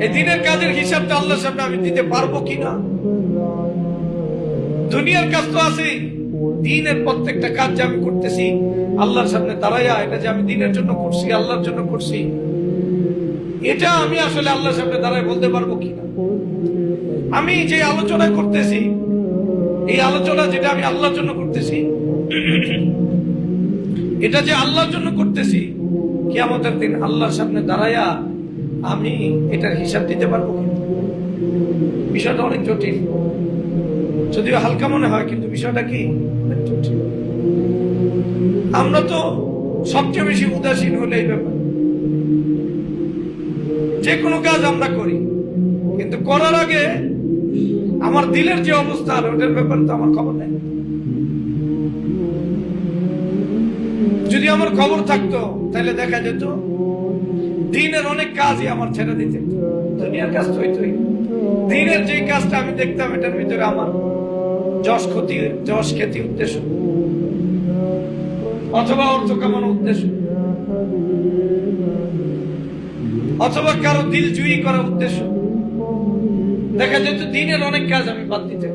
এই দিনের কাজের হিসাবটা আল্লাহর সামনে আমি দিতে পারবো কিনা? দুনিয়ার কাজ তো আছে, দিনের প্রত্যেকটা কাজ যে আমি করতেছি আল্লাহর সামনে দাঁড়াইয়া, এটা যে আমি দিনের জন্য করছি, আল্লাহর জন্য করছি, এটা আমি আসলে আল্লাহর সামনে দাঁড়ায় বলতে পারবো কিনা? আমি যে আলোচনা করতেছি, এই আলোচনা যেটা আমি আল্লাহর জন্য করতেছি, এটা যে আল্লাহর জন্য করতেছি, কিয়ামতের দিন আল্লাহর সামনে দাঁড়াইয়া আমি এটার হিসাব দিতে পারবো কিনা? বিষয়টা অনেক জটিল, যদিও হালকা মনে হয়, কিন্তু বিষয়টা কি জটিল। আমরা তো সবচেয়ে বেশি উদাসীন হলে এই ব্যাপার, যে কোনো কাজ আমরা করি, কিন্তু করার আগে আমার দিলের যে অবস্থা, ওটার ব্যাপারে তো আমার খবর নেই। যদি আমার খবর থাকতো তাহলে দেখা যেত দিনের অনেক কাজই আমার ছেড়ে দিতে। দুনিয়ার কাজ তো হইতোই, দিনের যে কাজটা আমি দেখতাম এটার ভিতরে আমার যশ খ্যাতি উদ্দেশ্য, অথবা অর্থ কামানো উদ্দেশ্য, অথবা কারো দিল জয়ী করার উদ্দেশ্য, দেখা যেত দিনের অনেক কাজ আমি বাদ দিতে।